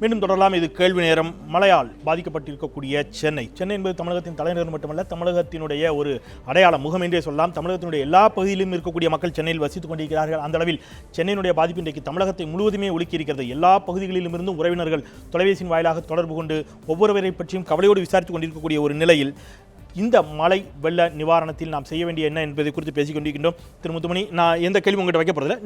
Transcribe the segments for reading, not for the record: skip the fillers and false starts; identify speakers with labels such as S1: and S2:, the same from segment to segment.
S1: மீண்டும் தொடரலாம். இது கேள்வி நேரம். மழையால் பாதிக்கப்பட்டிருக்கக்கூடிய சென்னை என்பது தமிழகத்தின் தலைநகர் மட்டுமல்ல, தமிழகத்தினுடைய ஒரு அடையாள முகம் என்றே சொல்லலாம். தமிழகத்தினுடைய எல்லா பகுதியிலும் இருக்கக்கூடிய மக்கள் சென்னையில் வசித்துக் கொண்டிருக்கிறார்கள். அந்த அளவில் சென்னையினுடைய பாதிப்பு இன்றைக்கு தமிழகத்தை முழுவதுமே ஒழுக்கி இருக்கிறது. எல்லா பகுதிகளிலும் இருந்தும் உறவினர்கள் தொலைபேசியின் வாயிலாக தொடர்பு கொண்டு ஒவ்வொருவரை பற்றியும் கவலையோடு விசாரித்துக் கொண்டிருக்கக்கூடிய ஒரு நிலையில் இந்த மழை வெள்ள நிவாரணத்தில் நாம் செய்ய வேண்டிய என்ன என்பதை குறித்து பேசிக் கொண்டிருக்கின்றோம். திரு முத்துமணி, நான் எந்த கேள்வி உங்கள்கிட்ட வைக்க போகிறதில்ல,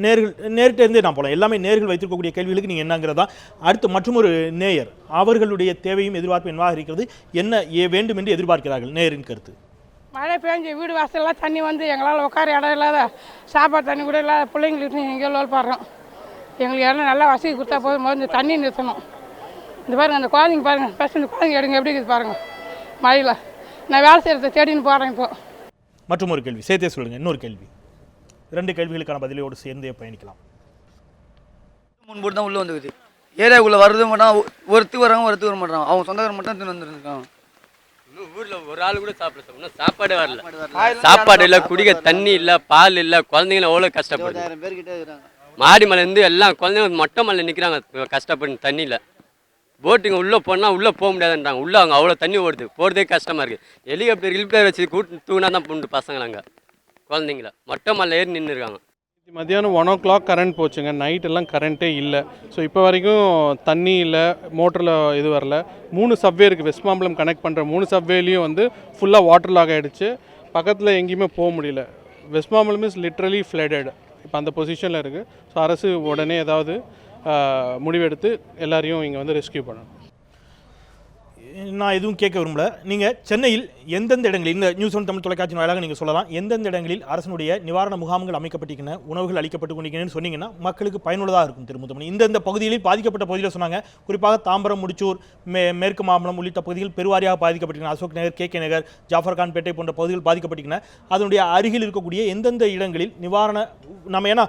S1: நேர்கிட்ட இருந்தே நான் போகலாம். எல்லாமே நேர்கள் வைத்திருக்கக்கூடிய கேள்விகளுக்கு நீங்கள் என்னங்கிறதா. அடுத்து மற்றொரு நேயர், அவர்களுடைய தேவையும் எதிர்பார்ப்பு என்னவாக இருக்கிறது, என்ன வேண்டும் என்று எதிர்பார்க்கிறார்கள் நேரின் கருத்து.
S2: மழை பெஞ்சு வீடு வாசல்லாம் தண்ணி வந்து எங்களால் உட்கார இடம் இல்லாத, சாப்பாடு தண்ணி கூட இல்லாத பிள்ளைங்களுக்கு எங்கேயோ பாடுறோம். எங்களுக்கு இடம் நல்லா வசதி கொடுத்தா போதும். முதல்ல தண்ணி நிறுத்தணும். இந்த பாருங்கள், அந்த குழந்தைங்க பாருங்கள், ஃபஸ்ட் இந்த குழந்தைங்க எடுங்க எப்படி இருக்குது பாருங்கள். மழையில் நான் வேலை செய்கிறத தேடின்னு போகிறேன். இப்போ
S1: மற்றும் ஒரு கேள்வி சேர்த்தே சொல்லுங்கள். இன்னொரு கேள்வி, 2 கேள்விகளுக்கான பதிலோடு சேர்ந்தே பயணிக்கலாம்.
S3: முன்போட்டு தான் உள்ளே வந்துக்குது. ஏரியாவுக்குள்ளே வர்றது மட்டும் ஒருத்துக்கு வராங்க, ஒருத்துக்கு வர மாட்டாங்க. அவங்க சொந்தக்காரங்க மட்டும் தின்னு வந்துருக்காங்க.
S4: இன்னும் ஊரில் ஒரு ஆள் கூட சாப்பிட சாப்பாடே வரல. சாப்பாடு இல்லை, குடிக்க தண்ணி இல்லை, பால் இல்லை. குழந்தைங்கள எவ்வளோ கஷ்டப்படுது.
S3: 1000 பேர்கிட்ட இருக்கிறாங்க.
S4: மாடி மலையிலேருந்து எல்லாம் குழந்தைங்க மொட்டை மலையில் நிற்கிறாங்க கஷ்டப்பட்டு தண்ணியில். போட்டுங்க உள்ளே போனால் உள்ளே போக முடியாதுன்றாங்க. உள்ளே அவங்க அவ்வளோ தண்ணி ஓடுது, போகிறதே கஷ்டமாக இருக்குது. ஹெலிகாப்டர் வச்சு கூட்டு தூங்கினா தான் போண்டு பசங்களாங்க. குழந்தைங்கள மொட்டை மலையில் ஏறி நின்றுருக்காங்க.
S5: மத்தியானம் 1 o'clock கரண்ட் போச்சுங்க. நைட்டெல்லாம் கரண்ட்டே இல்லை. ஸோ இப்போ வரைக்கும் தண்ணி இல்லை, மோட்டரில் இது வரல. 3 சப்வே இருக்குது. வெஸ்ட் மாம்பலம் கனெக்ட் பண்ணுற 3 சப்வேலையும் வந்து ஃபுல்லாக வாட்டர் லாக் ஆகிடுச்சு. பக்கத்தில் எங்கேயுமே போக முடியல. West Mambalam is literally flooded. இப்போ அந்த பொசிஷனில் இருக்குது. ஸோ அரசு உடனே ஏதாவது முடிவெடுத்து எல்லாரையும் இங்கே வந்து ரெஸ்கியூ பண்ணணும்.
S1: நான் எதுவும் கேட்க விரும்பல. நீங்கள் சென்னையில் எந்தெந்த இடங்களில், இந்த நியூஸ் ஒன் தமிழ் தொலைக்காட்சி வாயிலாக நீங்கள் சொல்லலாம், எந்தெந்த இடங்களில் அரசனுடைய நிவாரண முகாம்கள் அமைக்கப்பட்டிருக்கின்றன, உணவுகள் அளிக்கப்பட்டு கொண்டிருக்கிறேன்னு சொன்னீங்கன்னா மக்களுக்கு பயனுள்ளதாக இருக்கும். திரு முத்துமணி, இந்தந்த பகுதிகளில் பாதிக்கப்பட்ட பகுதியில் சொன்னாங்க. குறிப்பாக தாம்பரம், முடிச்சூர், மேற்கு மாம்பலம் உள்ளிட்ட பகுதிகள் பெருவாரியாக பாதிக்கப்பட்டிருக்கின்றன. அசோக் நகர், KK நகர், ஜாஃபர்கான் பேட்டை போன்ற பகுதிகள் பாதிக்கப்பட்டிருக்கின்றன. அதனுடைய அருகில் இருக்கக்கூடிய எந்தெந்த இடங்களில் நிவாரண நம்ம ஏன்னா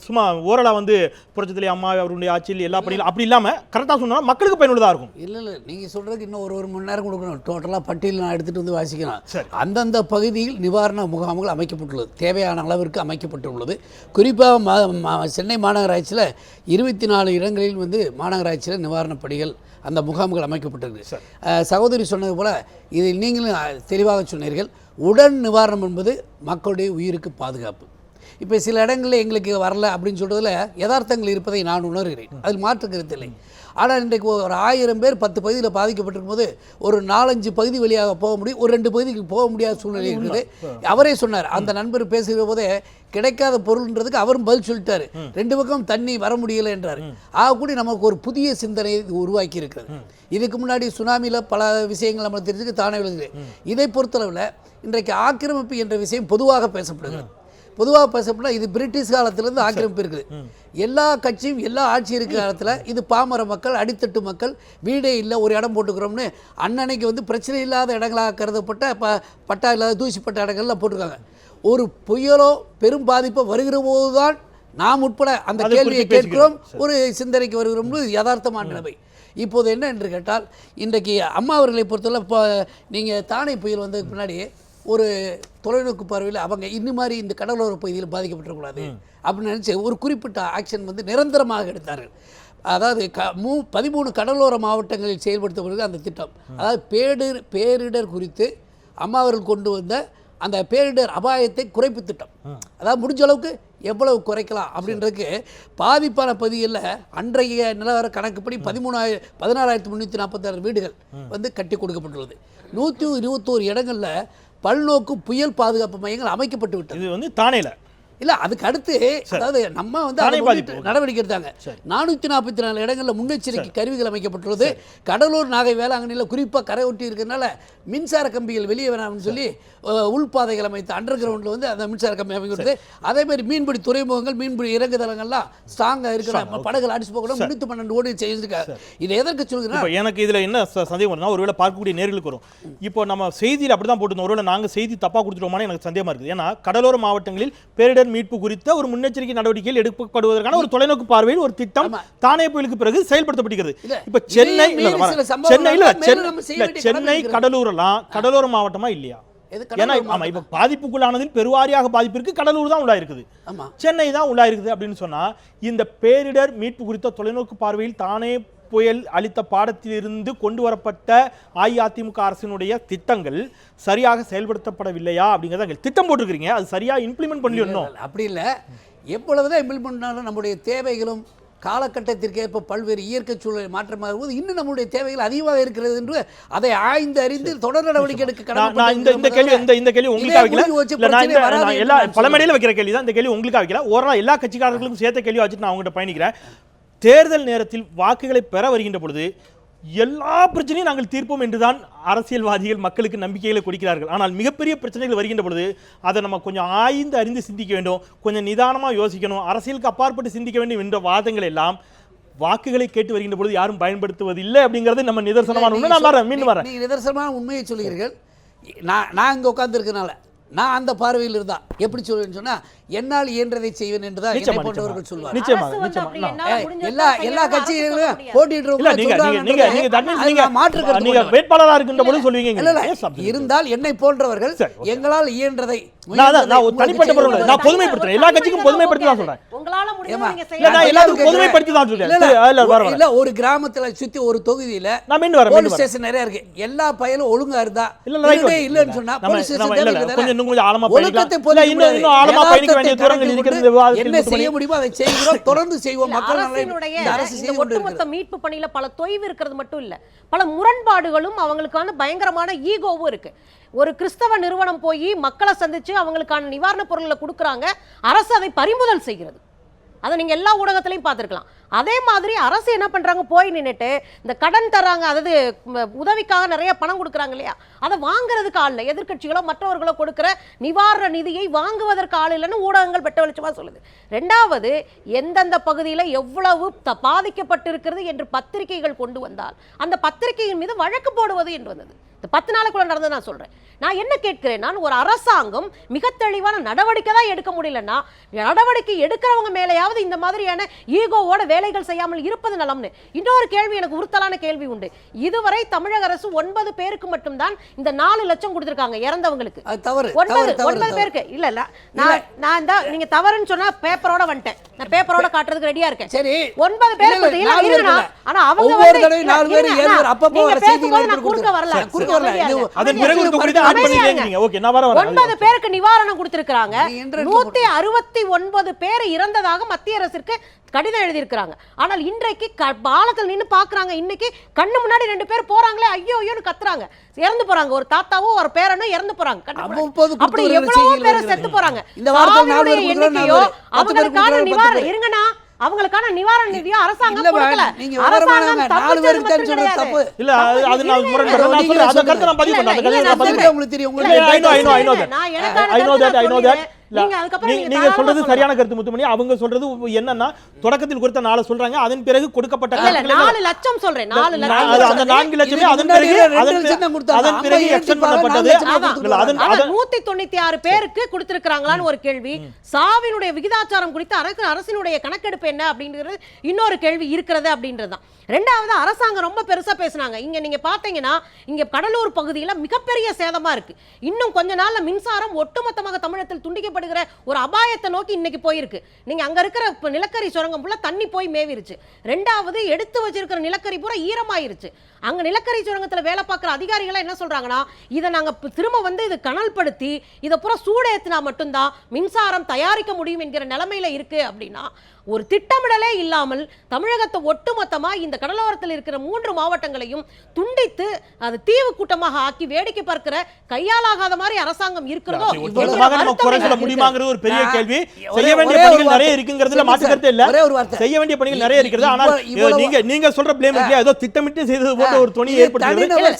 S1: சும்மா ஓரளவு வந்து புரட்சித்தலை அம்மா அவருடைய ஆட்சியில் எல்லா பணிகளும் அப்படி இல்லாமல் கரெக்டாக சொன்னால் மக்களுக்கு பயனுள்ளதாக இருக்கும்.
S6: இல்லை நீங்கள் சொல்கிறதுக்கு இன்னும் ஒரு மணி நேரம் கொடுக்கணும். டோட்டலாக பட்டியல் நான் எடுத்துகிட்டு வந்து வாசிக்கணும். அந்தந்த பகுதியில் நிவாரண முகாம்கள் அமைக்கப்பட்டுள்ளது, தேவையான அளவிற்கு அமைக்கப்பட்டுள்ளது. குறிப்பாக சென்னை மாநகராட்சியில் 24 இடங்களில் வந்து மாநகராட்சியில் நிவாரணப் பணிகள் அந்த முகாம்கள் அமைக்கப்பட்டிருக்கு. சகோதரி சொன்னது போல் இதில் நீங்களும் தெளிவாக சொன்னீர்கள். உடன் நிவாரணம் என்பது மக்களுடைய உயிருக்கு பாதுகாப்பு. இப்போ சில இடங்களில் எங்களுக்கு வரல அப்படின்னு சொல்கிறதுல யதார்த்தங்கள் இருப்பதை நான் உணர்கிறேன். அதில் மாற்று கருத்து இல்லை. ஆனால் இன்றைக்கு ஒரு 1000 பேர் 10 பகுதியில் பாதிக்கப்பட்டிருக்கும் போது ஒரு 4-5 பகுதி வழியாக போக முடியும், ஒரு 2 பகுதிக்கு போக முடியாத சூழ்நிலை இருக்குது. அவரே சொன்னார், அந்த நண்பர் பேசுகிற போதே கிடைக்காத பொருள்ன்றதுக்கு அவரும் பதில் சொல்லிட்டாரு. 2 பக்கம் தண்ணி வர முடியலை என்றார். ஆகக்கூடி நமக்கு ஒரு புதிய சிந்தனை உருவாக்கி இருக்கிறது. இதுக்கு முன்னாடி சுனாமியில் பல விஷயங்கள் நம்ம தெரிஞ்சுக்கு தானே விழுது. இதை பொறுத்தளவில் இன்றைக்கு ஆக்கிரமிப்பு என்ற விஷயம் பொதுவாக பேசப்படுகிறது. பொதுவாக பேசப்பட்டால் இது பிரிட்டிஷ் காலத்திலேருந்து ஆக்கிரமிப்பு இருக்குது. எல்லா கட்சியும் எல்லா ஆட்சி இருக்கிற காலத்தில் இது பாமர மக்கள், அடித்தட்டு மக்கள், வீடே இல்லை ஒரு இடம் போட்டுக்கிறோம்னு அன்னன்னைக்கு வந்து பிரச்சனை இல்லாத இடங்களாக கருதப்பட்ட பட்டா இல்லாத தூசிப்பட்ட இடங்கள்லாம் போட்டிருக்காங்க. ஒரு புயலோ பெரும் பாதிப்போ வருகிற போது தான் நாம் உட்பட அந்த கேள்வியை கேட்கிறோம், ஒரு சிந்தனைக்கு வருகிறோம். யதார்த்தமான நிலைமை இப்போது என்ன என்று கேட்டால், இன்றைக்கு அம்மா அவர்களை பொறுத்தவரை இப்போ நீங்கள் தானே புயல் வந்ததுக்கு முன்னாடி ஒரு தொலைநோக்கு பார்வையில் அவங்க இன்னும் மாதிரி இந்த கடலோர பகுதியில் பாதிக்கப்பட்டுறக்கூடாது அப்படின்னு நினச்சி ஒரு குறிப்பிட்ட ஆக்ஷன் வந்து நிரந்தரமாக எடுத்தார்கள். அதாவது 13 கடலோர மாவட்டங்களில் செயல்படுத்தப்படுகிற அந்த திட்டம், அதாவது பேரிடர் குறித்து அம்மா அவர்கள் கொண்டு வந்த அந்த பேரிடர் அபாயத்தை குறைப்பு திட்டம். அதாவது முடிஞ்ச அளவுக்கு எவ்வளவு குறைக்கலாம் அப்படின்றதுக்கு பாதிப்பான பகுதிகளில் அன்றைய நிலவர கணக்குப்படி 16,346 வீடுகள் வந்து கட்டி கொடுக்கப்பட்டுள்ளது. 121 இடங்களில் பல்நோக்கு புயல் பாதுகாப்பு மையங்கள் அமைக்கப்பட்டு விட்டது.
S1: இது வந்து தானேல
S6: இல்லை, அதுக்கு அடுத்து அதாவது நம்ம வந்து நடவடிக்கை எடுத்தாங்க. 444 இடங்களில் முன்னெச்சரிக்கை கருவிகள் அமைக்கப்பட்டுள்ளது. கடலூர், நாகை, வேளாங்கண்ணியில் குறிப்பாக கரை ஒட்டி இருக்கிறதுனால மின்சார கம்பிகள் வெளியே வேணாம்னு சொல்லி உள்பாதைகள் அமைத்து அண்டர் கிரவுண்டில் வந்து அந்த மின்சார கம்பி அமைக்கிறது. அதேமாதிரி மீன்பிடி துறைமுகங்கள், மீன்பிடி இறங்குதளங்கள்லாம் ஸ்ட்ராங்காக இருக்கிற படகுகள் அடிச்சு போகணும். 312 ஓடி செய்திருக்காங்க. இதை எதற்கு சொல்கிறேன்,
S1: எனக்கு இதில் என்ன சந்தேகம் வரும்னா, ஒருவேளை பார்க்கக்கூடிய நேர்களுக்கு வரும், இப்போ நம்ம செய்தியில் அப்படி தான் போட்டுருந்தோம், ஒருவேளை நாங்கள் செய்தி தப்பாக கொடுத்துட்டோமான்னு எனக்கு சந்தேகமாக இருக்குது. ஏன்னா கடலோர மாவட்டங்களில் பேரிடர் மீட்பு குறித்த ஒரு முன்னெச்சரிக்கை நடவடிக்கைகள் எடுக்கப்படுவதற்கான ஒரு தொலைநோக்கு பார்வையில் ஒரு திட்டம் தானே புயலுக்கு பிறகு செயல்படுத்தப்படுகிறது. இப்ப சென்னை கடலூரெல்லாம் கடலோர மாவட்டமா இல்லையா? ஏன்னா ஆமா இப்ப பாதிப்புக்குள்ளானதில் பெருவாரியாக பாதிப்பிற்கு கடலூர் தான் உள்ளாயிருக்குது, சென்னை தான் உள்ளாயிருக்குது அப்படின்னு சொன்னா இந்த பேரிடர் மீட்பு குறித்த தொலைநோக்கு பார்வையில் தானே புயல் அளித்த பாடத்திலிருந்து கொண்டு வரப்பட்ட அஇஅதிமுக அரசினுடைய திட்டங்கள் சரியாக செயல்படுத்தப்படவில்லையா அப்படிங்கிறத திட்டம் போட்டிருக்கிறீங்க, அது சரியா இம்ப்ளிமெண்ட் பண்ணணும்.
S6: அப்படி இல்லை, எவ்வளவுதான் இம்ப்ளிமெண்ட் பண்ணாலும் நம்முடைய தேவைகளும் காலகட்டத்திற்கு ஏற்ப பல்வேறு இயற்கை சூழலை மாற்றமாக போது இன்னும் நம்முடைய தேவைகள் அதிகமாக இருக்கிறது என்று அதை ஆய்ந்து அறிந்து தொடர் நடவடிக்கை எடுக்க
S1: இந்த கேள்வி உங்களுக்கு எல்லா பலமேடையில் வைக்கிற கேள்வி தான் இந்த கேள்வி உங்களுக்கு வைக்கல. ஓரளவு எல்லா கட்சிக்காரர்களுக்கும் சேர்த்த கேள்வி வச்சுட்டு நான் அவங்ககிட்ட பயணிக்கிறேன். தேர்தல் நேரத்தில் வாக்குகளை பெற வருகின்ற பொழுது எல்லா பிரச்சனையும் நாங்கள் தீர்ப்போம் என்றுதான் அரசியல்வாதிகள் மக்களுக்கு நம்பிக்கைகளை கொடுக்கிறார்கள். ஆனால் மிகப்பெரிய பிரச்சனைகள் வருகின்ற பொழுது அதை நம்ம கொஞ்சம் ஆய்ந்து அறிந்து சிந்திக்க வேண்டும், கொஞ்சம் நிதானமாக யோசிக்கணும், அரசியலுக்கு அப்பாற்பட்டு சிந்திக்க வேண்டும் என்ற வாதங்கள் எல்லாம் வாக்குகளை கேட்டு வருகின்ற பொழுது யாரும் பயன்படுத்துவதில்லை அப்படிங்கிறது நம்ம நிதர்சனமான உண்மை. நான் வரேன், மீண்டும் வரேன்.
S6: நீங்கள் நிதர்சனமான உண்மையை சொல்கிறீர்கள். நான் இங்கே உட்கார்ந்துருக்கனால நான் அந்த பார்வையில் இருந்தா எப்படி சொல்வேன்னு சொன்னா என்னால் இயன்றதை செய்வேன் என்றுதான் என்னை போன்றவர்கள் சொல்வாங்க. எல்லா கட்சிகளும் போட்டிட்டு
S1: வேட்பாளராக இருக்கின்ற பொழுது சொல்லுவீங்க
S6: இருந்தால் என்னை போன்றவர்கள் எங்களால் இயன்றதை
S1: தனிப்பட்ட பொருள் நான் பொதுமைப்படுத்துறேன், எல்லா கட்சிக்கும் பொதுமைப்படுத்தி தான் சொல்றேன்.
S6: இல்ல ஒரு கிராமத்துல சுத்தி ஒரு தொகுதியில போலீஸ் ஸ்டேஷன் நிறைய இருக்கு, எல்லா பயலும் ஒழுங்கா இருந்தா இல்லன்னு சொன்னா போலீஸ் ஸ்டேஷன் என்ன செய்ய முடியுமோ அதை செய்கிறோம், தொடர்ந்து செய்வோம். மக்கள்
S7: ஒட்டுமொத்த மீட்பு பணியில பல தொய்வு இருக்கிறது மட்டும் இல்ல, பல முரண்பாடுகளும் அவங்களுக்கான பயங்கரமான ஈகோவும் இருக்கு. ஒரு கிறிஸ்தவ நிறுவனம் போய் மக்களை சந்திச்சு அவங்களுக்கான நிவாரண பொருட்களை கொடுக்குறாங்க, அரசு அதை பறிமுதல் செய்கிறது. அதை நீங்க எல்லா ஊடகத்திலையும் பார்த்துருக்கலாம். அதே மாதிரி அரசு என்ன பண்றாங்க, போய் நின்றுட்டு இந்த கடன் தராங்க, அதாவது உதவிக்காக நிறைய பணம் கொடுக்குறாங்க இல்லையா, அதை வாங்குறதுக்கு ஆள் இல்லை. எதிர்கட்சிகளோ மற்றவர்களோ கொடுக்குற நிவாரண நிதியை வாங்குவதற்கு ஆள் இல்லைன்னு ஊடகங்கள் வெட்ட வெளிச்சமா சொல்லுது. ரெண்டாவது, எந்தெந்த பகுதியில் எவ்வளவு பாதிக்கப்பட்டிருக்கிறது என்று பத்திரிகைகள் கொண்டு வந்தால் அந்த பத்திரிகையின் மீது வழக்கு போடுவது என்று வந்தது. இந்த 10 நாளுக்குள்ள நடந்தது நான் சொல்றேன். நான் என்ன கேட்கிறேன், நான் ஒரு அரசாங்கம் மிக தெளிவான நடவடிக்கை தான் எடுக்க முடியலன்னா நடவடிக்கை எடுக்கிறவங்க மேலேயாவது இந்த மாதிரியான ஈகோவோட வேலைகள் செய்யாமல் இருப்பது நலம்னு. இன்னொரு கேள்வி எனக்கு உறுத்தலான கேள்வி உண்டு. இதுவரை தமிழக அரசு 9 பேருக்கு மட்டும்தான் இந்த 4 லட்சம் கொடுத்திருக்காங்க இறந்தவங்களுக்கு. 9 பேருக்கு இல்ல இல்ல நான் நீங்க தவறுன்னு சொன்னா பேப்பரோட வந்துட்டேன், நான் பேப்பரோட காட்டுறதுக்கு ரெடியா இருக்கேன். சரி 9 பேருக்கு இல்ல, ஆனா அவங்க வந்து 4 பேர் 7 பேர் அப்பப்போ செய்திகளை கொடுக்க வரல.
S1: அதன் பிறகு ஆட் பண்ணிட்டீங்க. ஓகே, நான் வரேன்.
S7: 9 பேருக்கு நிவாரணம் கொடுத்திருக்காங்க. 169 பேர் இறந்ததாக மத்திய அரசுக்கு கடிதம் எழுதி இருக்காங்க. ஆனால் இன்றைக்கு பாலத்தில் நின்று பாக்குறாங்க, இன்னைக்கு கண்ணு முன்னாடி 2 பேர் போறாங்களே ஐயோ ஐயோன்னு கத்துறாங்க, இறந்து போறாங்க. ஒரு தாத்தாவோ ஒரு பேரனோ இறந்து போறாங்க. அப்படி எவ்வளவோ பேர் செத்து போறாங்க. எண்ணிக்கையோ அவங்களுக்கான நிவாரணம் இருங்கண்ணா, அவங்களுக்கான நிவாரண நிதியோ அரசாங்கம் கொடுக்கல. அரசாங்கம் தப்பு
S1: இல்ல, அது நான் முரண்படுறேன். நான் சொல்றேன், அத கருத்து நான் பதிவு பண்றேன்.
S6: உங்களுக்கு தெரியும், உங்களுக்கு
S1: நீங்க சொல்றது சரியான கருத்து முத்துமணி. அவங்க சொல்றது என்னன்னா தொடக்கத்தில் கொடுத்த 4 சொல்றாங்க, அதன் பிறகு கொடுக்கப்பட்ட
S7: 4 லட்சம் சொல்றேன். 4 லட்சம்
S1: அந்த 4 லட்சமே அதன் பிறகு எக்ஸ்டெண்ட் பண்ணப்பட்டது.
S7: 196 பேருக்கு கொடுத்திருக்காங்களான்னு ஒரு கேள்வி. சாவினுடைய விகிதாச்சாரம் குறித்து அரசினுடைய கணக்கெடுப்பு என்ன அப்படிங்கிறது இன்னொரு கேள்வி இருக்கிறது அப்படின்றதுதான். ரெண்டாவது, அரசாங்கம் ரொம்ப பெருசா பேசினாங்க. இங்க நீங்க பாத்தீங்கன்னா இங்க கடலூர் பகுதியில மிகப்பெரிய சேதமா இருக்கு. இன்னும் கொஞ்ச நாள்ல மின்சாரம் ஒட்டுமொத்தமாக தமிழகத்தில் துண்டிக்கப்படுகிற ஒரு அபாயத்தை நோக்கி இன்னைக்கு போயிருக்கு. நீங்க அங்க இருக்கிற நிலக்கரி சுரங்கம் ஃபுல்லா தண்ணி போய் மேவிருச்சு. ரெண்டாவது, எடுத்து வச்சிருக்கிற நிலக்கரி பூரா ஈரமாயிருச்சு. அங்க நிலக்கரி சுரங்கத்துல வேலை பார்க்குற அதிகாரிகள் என்ன சொல்றாங்கன்னா, இதை நாங்க திரும்ப வந்து இது கனல்படுத்தி இதை பூரா சூடேத்தினா மட்டும்தான் மின்சாரம் தயாரிக்க முடியும் என்கிற நிலைமையில இருக்கு. அப்படின்னா ஒரு திட்டமிடலே இல்லாமல் தமிழகத்தை ஒட்டுமொத்தமா இந்த கடலோரத்தில் இருக்கிற 3 மாவட்டங்களையும் துண்டித்து அது தீவு கூட்டமாக ஆக்கி வேடிக்கை பார்க்கிற கையாலாகாத மாதிரி அரசாங்கம் இருக்கிறதோ
S1: முடியுமாங்கிறது ஒரு பெரிய கேள்வி. செய்ய வேண்டிய பணிகள் நிறைய இருக்குங்கிறதுல மாற்று கருத்து இல்ல. செய்ய வேண்டிய பணிகள் நிறைய இருக்கிறது. ஆனால் நீங்க சொல்ற பிளேம் இல்லையா, ஏதோ திட்டமிட்டு செய்தது போல ஒரு துணியை ஏற்படுத்துகிறது.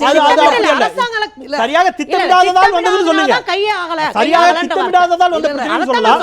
S1: சரியாக திட்டமிடாததால் வந்ததுன்னு சொல்லுங்க. சரியாக திட்டமிடாததால் வந்த பிரச்சனை சொல்லலாம்.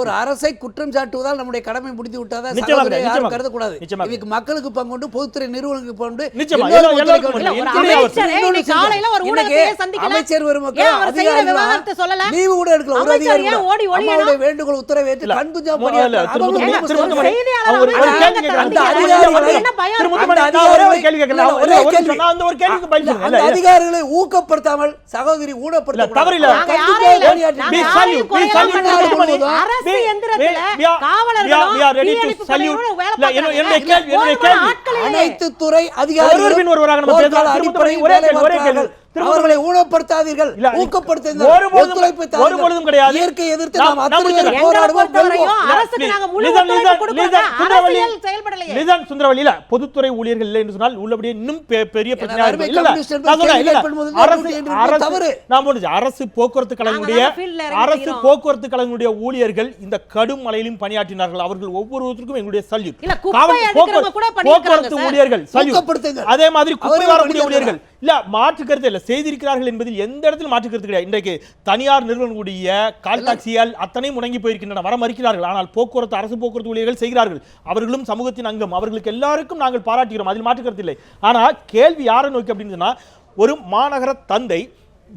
S6: ஒரு அரசை குற்றம் சாட்டுவதால் நம்முடைய கடமை முடிந்து விட்டாதான்
S1: நிச்சயமாக,
S6: சகோதரரை யாரும்
S1: நிச்சயமாக.
S6: கருதக்கூடாது.
S1: நிச்சயமாக.
S6: இதுக்கு மக்களுக்கு பங்குண்டு, பொதுத்துறை நிறுவனங்களுக்கு பங்குண்டு,
S1: நிச்சயமா,
S6: எல்லோரும்
S1: எல்லாருக்கும்
S6: ஒத்துழைக்க
S1: உண்டு.
S6: வேண்டும்.
S7: ஒரு அமைச்சர் இன்னைக்கு காலையில ஒரு ஊடகத்தையே சந்திக்கல.
S6: அமைச்சர் பெருமக்கள்
S7: ஏன் அவர் செய்யற
S6: அதிகாரிகளா
S7: விவகாரத்தை சொல்லல?
S6: லீவு கூட எடுக்கல. ஒரு
S7: அமைச்சர்
S6: அதிகாரி
S7: ஏன்
S6: கூட
S7: ஓடி ஒளியணும்?
S6: அம்மாவுடைய வேண்டுகோள் உத்தரவை ஏற்று
S1: இல்ல,
S6: கண்துஞ்சா
S1: இல்ல,
S6: பணியாற்றார்.
S1: திருமுத்துமணி,
S6: அவங்களும்
S1: திருமுத்துமணி,
S7: செய்தியாளர்
S1: அவர் ஒரு
S7: அவர்
S1: கேள்வி கேட்கறாரு.
S6: அந்த
S7: அந்த
S6: அதிகாரிகளை
S7: என்ன பயம்?
S1: திருமுத்துமணி,
S6: அந்த
S1: நான் ஒரே ஒரு
S6: அதிகாரிகளை-
S1: கேள்வி கேட்கல.
S6: இல்ல, ஒரே
S1: ஒரு
S6: கேள்வி.
S1: நிமிஷம், நான் அந்த ஒரு கேள்விக்கு பதில்
S6: இல்ல,
S1: சொல்லுங்க.
S6: அந்த
S1: இல்ல,
S6: அதிகாரிகளை ஊக்கப்படுத்தாமல் சகோதரி ஊனப்படுத்த
S1: இல்ல, தவறில்ல.
S7: நாங்க யாரையும்
S6: பணியாற்றி
S1: We
S7: நாங்க
S1: salute,
S7: யாரையும்
S1: we
S7: குறையெல்லாம்
S1: salute
S7: பண்ணல.
S1: திருமுத்துமணி.
S7: அரசு
S1: We-
S7: எந்திரத்துல
S1: we are-
S7: காவலர்களும்
S1: we are ready to
S7: தீயணைப்பு
S1: salute.
S7: படையினரும் வேலை
S1: இல்ல,
S7: பார்க்கறாங்க.
S1: என்னுடைய கேள்வி, என்னுடைய
S7: போதுமான
S1: கேள்வி.
S7: ஆட்கள் இல்லை.
S6: அனைத்து துறை
S1: ஒருவர்
S6: அதிகாரிகளும்
S1: பின் ஒருவராக நம்ம
S6: போர்க்கால
S1: பேசலாம்.
S6: அடிப்படையில்
S1: ஒரே
S6: வேலை
S1: கேள்வி, ஒரே கேள்வி.
S6: பார்க்கிறார்கள். அவர்களை ஊனப்படுத்தாதீர்கள்,
S1: இல்ல,
S6: ஊக்கப்படுத்துங்கள்,
S1: ஒருபொழுதும்
S6: ஒத்துழைப்பு
S1: ஒருபொழுதும் கிடையாது.
S6: இயற்கை எதிர்த்து
S1: நாம்
S6: நாம் அத்தனை பேர்
S1: முடிச்சிடலாம்.
S6: போராடுவோம்,
S7: பொறுத்தவரையும்
S6: வெல்வோம்.
S7: அரசுக்கு நாங்க முழு
S1: லிசன்,
S7: ஒத்துழைப்பு
S1: லிசன்,
S7: கொடுக்கிறோம்.
S1: லிசன், சுந்தரவல்லி.
S7: அரசியல் செயல்படலையே.
S1: லிசன், சுந்தரவல்லி, இல்ல, பொதுத்துறை ஊழியர்கள் இல்லை என்று சொன்னால் உள்ளபடியே இன்னும் பெரிய பிரச்சனையா
S6: அருமை
S1: இருக்கும். இல்ல,
S6: கம்யூனிஸ்ட் என்பது
S1: நான் சொல்றேன், இல்ல,
S6: கேள்வி எழுப்புவது
S1: அரசு-
S6: நூற்றி ஐந்து என்பது தவறு.
S1: நான் போடுச்சு, அரசு போக்குவரத்து கழகங்களுடைய
S7: நாங்க field ல இறங்கி
S1: அரசு
S7: செய்றோம்.
S1: போக்குவரத்து கழகங்களுடைய ஊழியர்கள் இந்த கடும் மழையிலும் பணியாற்றினார்கள். அவர்கள் ஒவ்வொருவருக்கும் எங்களுடைய சல்யூட்.
S7: இல்ல, குப்பை எடுக்கிறவங்க கூட பண்ணிருக்காங்க
S1: போக்குவரத்து
S7: சார்.
S1: ஊழியர்கள் salute.
S6: ஊக்கப்படுத்துங்கள்.
S1: அதே மாதிரி குப்பை
S6: அவர்கள்
S1: வரக்கூடிய
S6: பண்ணிருக்காங்க.
S1: ஊழியர்கள் இல்ல மாற்று கருத்து இல்ல செய்திருக்கிறார்கள் என்பதில் எந்த இடத்தில் மாற்று கருத்து கிடையாது. இன்றைக்கு தனியார் நிறுவனங்களுடைய கால் டாக்ஸியால் அத்தனை முடங்கி போயிருக்கின்றன, வர மறுக்கிறார்கள். ஆனால் போக்குவரத்து அரசு போக்குவரத்து ஊழியர்கள் செய்கிறார்கள். அவர்களும் சமூகத்தின் அங்கம். அவர்களுக்கு எல்லாருக்கும் நாங்கள் பாராட்டுகிறோம், அதில் மாற்று கருத்து இல்லை. ஆனால் கேள்வி யாரை நோக்கி அப்படின்னு சொன்னா, ஒரு மாநகர தந்தை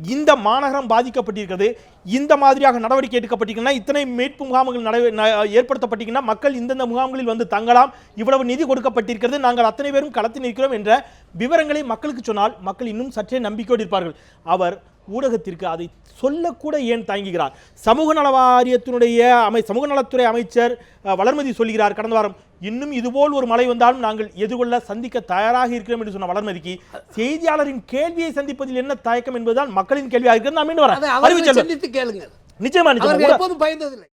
S1: இந்த மாநகரம் பாதிக்கப்பட்டிருக்கிறது, இந்த மாதிரியாக நடவடிக்கை எடுக்கப்பட்டிருக்குன்னா, இத்தனை மீட்பு முகாம்கள் ஏற்படுத்தப்பட்டிருக்குன்னா, மக்கள் இந்தந்த முகாம்களில் வந்து தங்கலாம், இவ்வளவு நிதி கொடுக்கப்பட்டிருக்கிறது, நாங்கள் அத்தனை பேரும் களத்தில் நிற்கிறோம் என்ற விவரங்களை மக்களுக்கு சொன்னால் மக்கள் இன்னும் சற்றே நம்பிக்கையோடு இருப்பார்கள். அவர் ஊடகத்திற்கு அதை சொல்லக்கூட ஏன் தயங்குகிறார்? சமூக நல வாரியத்தினுடைய சமூக நலத்துறை அமைச்சர் வளர்மதி சொல்கிறார் கடந்த வாரம், இன்னும் இதுபோல் ஒரு மழை வந்தாலும் நாங்கள் எதிர்கொள்ள சந்திக்க தயாராக இருக்கிறோம் என்று சொன்ன வளர்மதிக்கு செய்தியாளரின் கேள்வியை சந்திப்பதில் என்ன தயக்கம் என்பதுதான் மக்களின் கேள்வியாக இருக்கிறது. நான் மீண்டும்
S6: அதை
S1: வரேன்.
S6: அவர்களை
S1: அறிவிச்சல்
S6: சந்தித்து கேளுங்கள்.
S1: நிச்சயமா
S6: அவர்கள்
S1: நிச்சயமா
S6: எப்போதும் பயந்ததில்லை.